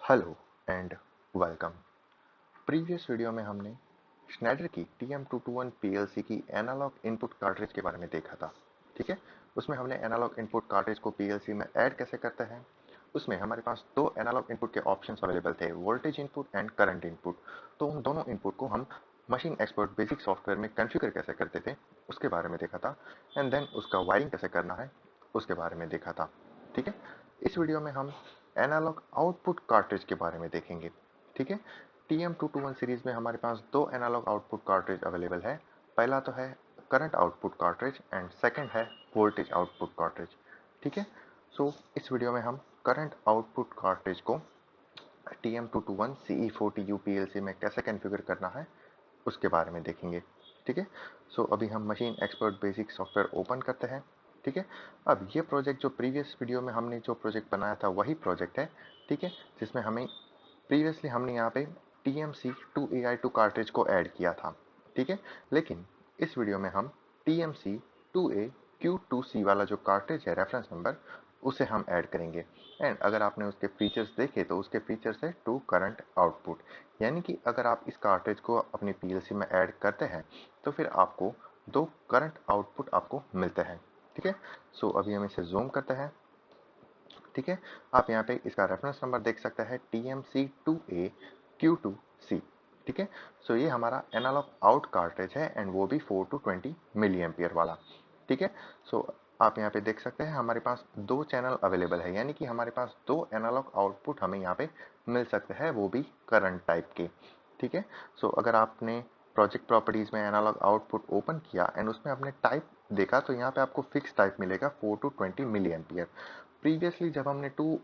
Hello and welcome. Previous video में हमने Snyder की TM221 PLC की एनालॉग इनपुट कार्ट्रिज के बारे में देखा था। ठीक है, उसमें हमने एनालॉग इनपुट कार्ट्रिज को PLC में ऐड कैसे करते हैं। उसमें हमारे पास दो एनालॉग इनपुट के ऑप्शंस अवेलेबल थे, voltage input and current input. तो उन दोनों इनपुट को हम मशीन एक्सपर्ट बेसिक सॉफ्टवेयर में कॉन्फ़िगर कैसे करते थे उसके बारे में देखा था, एंड देन उसका वायरिंग कैसे करना है उसके बारे में देखा था। ठीक है, इस वीडियो में हम एनालॉग आउटपुट कार्ट्रिज के बारे में देखेंगे। ठीक है, TM221 सीरीज में हमारे पास दो एनालॉग आउटपुट कार्ट्रिज अवेलेबल है। पहला तो है current output cartridge and second है वोल्टेज आउटपुट कार्ट्रिज। ठीक है, सो इस वीडियो में हम करंट आउटपुट कार्ट्रिज को TM221 CE40U PLC में कैसे कॉन्फ़िगर करना है उसके बारे में देखेंगे। ठीक है, सो अभी हम machine expert basic software open करते हैं। ठीक है, अब ये प्रोजेक्ट जो प्रीवियस वीडियो में हमने जो प्रोजेक्ट बनाया था वही प्रोजेक्ट है। ठीक है, जिसमें हमें प्रीवियसली हमने यहाँ पे TMC2AI2 कार्ट्रिज को ऐड किया था। ठीक है, लेकिन इस वीडियो में हम TMC2AQ2C वाला जो कार्ट्रिज है रेफरेंस नंबर उसे हम ऐड करेंगे। एंड अगर आपने उसके फीचर्स देखे तो उसके फीचर्स है टू करंट आउटपुट, यानी कि अगर आप इस कार्ट्रिज को अपनी PLC में ऐड करते हैं तो फिर आपको दो करंट आउटपुट आपको मिलते हैं। ठीक है, सो अभी हम इसे जूम करते हैं। ठीक है, आप यहाँ पे इसका रेफरेंस नंबर देख सकते हैं TMC2AQ2C। ठीक है, सो ये हमारा एनालॉग आउट कार्ट्रिज है एंड वो भी 4 to 20 मिली एम्पियर वाला। ठीक है, सो आप यहाँ पे देख सकते हैं हमारे पास दो चैनल अवेलेबल है, यानी कि हमारे पास दो एनालॉग आउटपुट हमें यहाँ पे मिल सकते हैं, वो भी करंट टाइप के। ठीक है, सो अगर आपने प्रोजेक्ट प्रॉपर्टीज में एनालॉग आउटपुट ओपन किया एंड उसमें आपने टाइप देखा तो यहाँ पे आपको फिक्स टाइप मिलेगा 4 to 20 मिली एम्पियर। प्रीवियसली जब हमने 2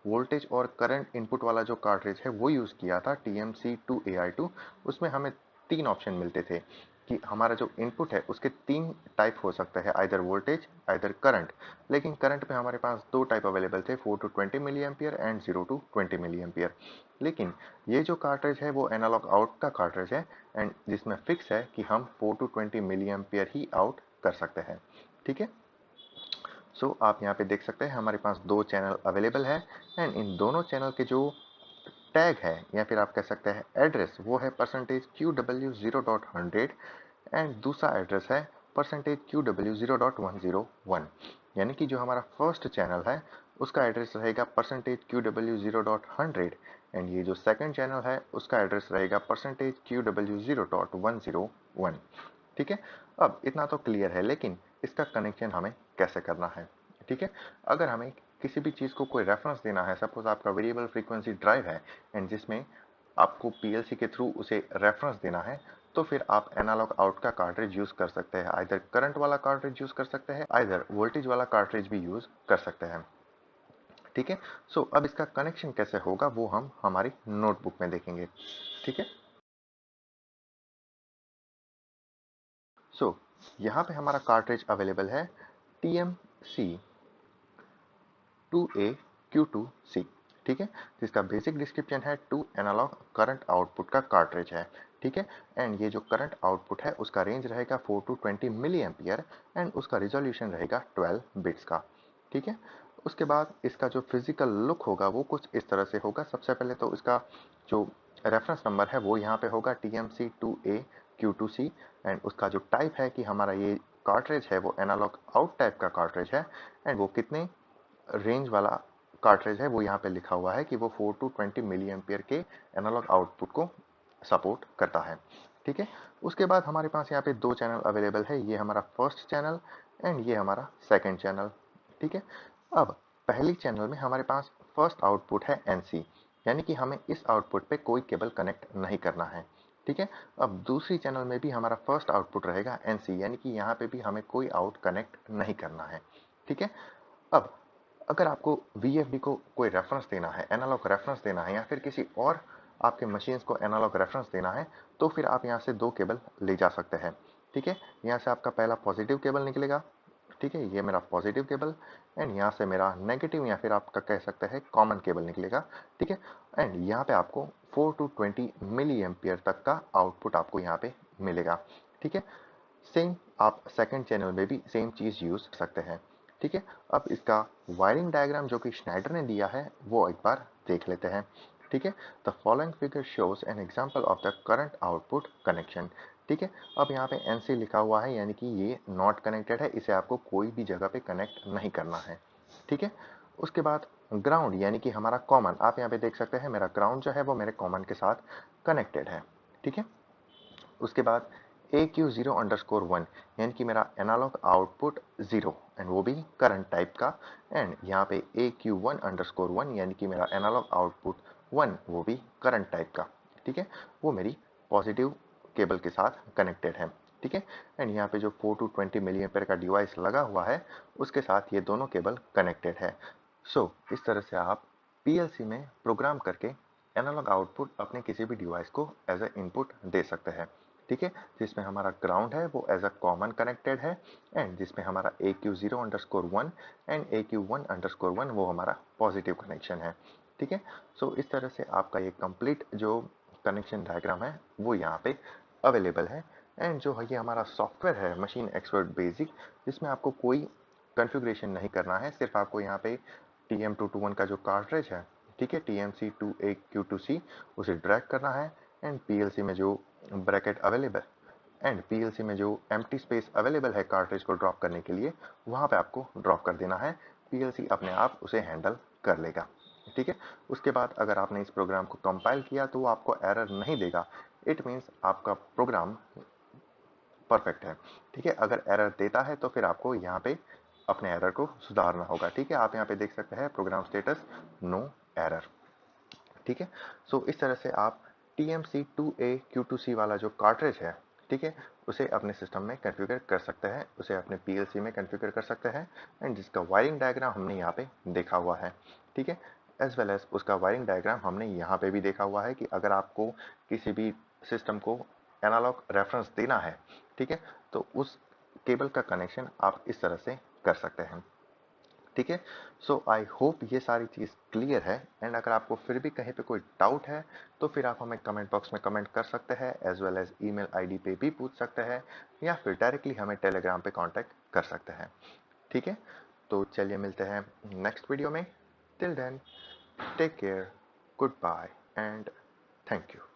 वोल्टेज और करंट इनपुट वाला जो कार्ट्रिज है वो यूज किया था TMC2AI2, उसमें हमें तीन ऑप्शन मिलते थे कि हमारा जो इनपुट है उसके तीन टाइप हो सकते हैं, आइदर वोल्टेज आइदर करंट। लेकिन करंट में हमारे पास दो टाइप अवेलेबल थे, 4 to 20 milliampere and 0 to 20 milliampere. लेकिन ये जो कार्ट्रिज है वो एनालॉग आउट का कार्ट्रिज है एंड जिसमें फिक्स है कि हम 4 to 20 मिली एम्पियर ही आउट कर सकते हैं। ठीक है, सो आप यहाँ पे देख सकते हैं हमारे पास दो चैनल अवेलेबल है एंड इन दोनों चैनल के जो टैग है या फिर आप कह सकते हैं एड्रेस, वो है %QW0.100 एंड दूसरा एड्रेस है %QW0.101। यानी कि जो हमारा फर्स्ट चैनल है उसका एड्रेस रहेगा %QW0.100 एंड ये जो सेकंड चैनल है उसका एड्रेस रहेगा %QW0.101। ठीक है, अब इतना तो क्लियर है, लेकिन इसका कनेक्शन हमें कैसे करना है। ठीक है, अगर हमें किसी भी चीज़ को कोई रेफरेंस देना है, सपोज आपका वेरिएबल फ्रीक्वेंसी ड्राइव है एंड जिसमें आपको PLC के थ्रू उसे रेफरेंस देना है, तो फिर आप एनालॉग आउट का कार्ट्रिज यूज कर सकते हैं, आइदर करंट वाला कार्ट्रिज यूज कर सकते हैं, आइदर वोल्टेज वाला कार्ट्रिज भी यूज कर सकते हैं। ठीक है, सो अब इसका कनेक्शन कैसे होगा वो हम हमारी नोटबुक में देखेंगे। ठीक है, सो यहाँ पे हमारा कार्ट्रिज अवेलेबल है TMC2AQ2C। ठीक है, जिसका बेसिक डिस्क्रिप्शन है टू एनालॉग करंट आउटपुट का कार्ट्रिज है। ठीक है, एंड ये जो करंट आउटपुट है उसका रेंज रहेगा 4 to 20 मिली एम्पियर एंड उसका रिजोल्यूशन रहेगा 12 बिट्स का। ठीक है, उसके बाद इसका जो फिजिकल लुक होगा वो कुछ इस तरह से होगा। सबसे पहले तो इसका जो रेफरेंस नंबर है वो यहाँ पे होगा TMC2AQ2C एंड उसका जो टाइप है कि हमारा ये कार्ट्रिज है वो एनालॉग आउट टाइप का कार्ट्रिज है एंड वो कितने रेंज वाला कार्ट्रिज है वो यहाँ पे लिखा हुआ है कि वो 4 to 20 मिली एम्पियर के एनालॉग आउटपुट को सपोर्ट करता है। ठीक है, उसके बाद हमारे पास यहाँ पे दो चैनल अवेलेबल है, ये हमारा फर्स्ट चैनल एंड ये हमारा सेकंड चैनल। ठीक है, अब पहली चैनल में हमारे पास फर्स्ट आउटपुट है NC, यानी कि हमें इस आउटपुट पे कोई केबल कनेक्ट नहीं करना है। ठीक है, अब दूसरी चैनल में भी हमारा फर्स्ट आउटपुट रहेगा NC, यानी कि यहाँ पे भी हमें कोई आउट कनेक्ट नहीं करना है। ठीक है, अब अगर आपको VFD को कोई रेफरेंस देना है, एनालॉग रेफरेंस देना है या फिर किसी और आपके मशीन्स को एनालॉग रेफरेंस देना है, तो फिर आप यहाँ से दो केबल ले जा सकते हैं। ठीक है, यहाँ से आपका पहला पॉजिटिव केबल निकलेगा। ठीक है, ये मेरा पॉजिटिव केबल एंड यहाँ से मेरा नेगेटिव या फिर आपका कह सकते हैं कॉमन केबल निकलेगा। ठीक है, एंड यहाँ पे आपको 4 to 20 मिली एम्पियर तक का आउटपुट आपको यहाँ पे मिलेगा। ठीक है, सेम आप सेकंड चैनल में भी सेम चीज यूज कर सकते हैं। ठीक है, अब इसका वायरिंग डायग्राम जो कि स्नाइडर ने दिया है वो एक बार देख लेते हैं। ठीक है, the following figure shows an example of the current output connection. ठीक है, अब यहाँ पे NC लिखा हुआ है, यानी कि ये नॉट कनेक्टेड है, इसे आपको कोई भी जगह पे कनेक्ट नहीं करना है। ठीक है, उसके बाद ग्राउंड यानी कि हमारा कॉमन, आप यहाँ पे देख सकते हैं मेरा ग्राउंड जो है वो मेरे कॉमन के साथ कनेक्टेड है। ठीक है, उसके बाद AQ0_1 यानी कि मेरा एनालॉग आउटपुट 0 एंड वो भी करंट टाइप का, एंड यहाँ पे AQ1_1 यानी कि मेरा एनालॉग आउटपुट 1 वो भी करंट टाइप का। ठीक है, वो मेरी पॉजिटिव केबल के साथ कनेक्टेड है। ठीक है, एंड यहाँ पे जो 4 to 20 मिली एम्पेयर का डिवाइस लगा हुआ है उसके साथ ये दोनों केबल कनेक्टेड है। इस तरह से आप PLC में प्रोग्राम करके एनालॉग आउटपुट अपने किसी भी डिवाइस को एज ए इनपुट दे सकते हैं। ठीक है, जिसमें हमारा ग्राउंड है वो एज अ कॉमन कनेक्टेड है, एंड जिसमें हमारा AQ0_1 एंड AQ1_1 वो हमारा पॉजिटिव कनेक्शन है। ठीक है, इस तरह से आपका ये कंप्लीट जो कनेक्शन डायग्राम है वो यहाँ पे अवेलेबल है। एंड जो है ये हमारा सॉफ्टवेयर है मशीन एक्सपर्ट बेसिक, जिसमें आपको कोई कॉन्फ़िगरेशन नहीं करना है, सिर्फ आपको यहाँ पे TM221 का जो कार्ट्रिज है, ठीक है, TMC2AQ2C उसे ड्रैग करना है, एंड PLC में जो ब्रैकेट अवेलेबल एंड PLC में जो एम्प्टी स्पेस अवेलेबल है कार्ट्रिज को ड्रॉप करने के लिए, वहाँ पे आपको ड्रॉप कर देना है। PLC अपने आप उसे हैंडल कर लेगा। ठीक है, उसके बाद अगर आपने इस प्रोग्राम को कंपाइल किया तो वो आपको एरर नहीं देगा। इट मीन्स आपका प्रोग्राम परफेक्ट है। ठीक है, अगर एरर देता है तो फिर आपको यहाँ पे अपने एरर को सुधारना होगा। ठीक है, आप यहाँ पे देख सकते हैं प्रोग्राम स्टेटस नो एरर। ठीक है, इस तरह से आप TMC2AQ2C वाला जो कार्ट्रिज है, ठीक है, उसे अपने सिस्टम में कॉन्फ़िगर कर सकते हैं, उसे अपने PLC में कॉन्फ़िगर कर सकते हैं, एंड जिसका वायरिंग डायग्राम हमने यहाँ पे देखा हुआ है। ठीक है, एज वेल एज उसका वायरिंग डायग्राम हमने यहाँ पे भी देखा हुआ है कि अगर आपको किसी भी सिस्टम को एनालॉग रेफरेंस देना है, ठीक है, तो उस केबल का कनेक्शन आप इस तरह से कर सकते हैं। ठीक है, आई होप ये सारी चीज़ क्लियर है, एंड अगर आपको फिर भी कहीं पे कोई डाउट है तो फिर आप हमें कमेंट बॉक्स में कमेंट कर सकते हैं, as well as email ID पे भी पूछ सकते हैं, या फिर डायरेक्टली हमें टेलीग्राम पे कांटेक्ट कर सकते हैं। ठीक है, तो चलिए मिलते हैं नेक्स्ट वीडियो में। Till then take care, goodbye and thank you.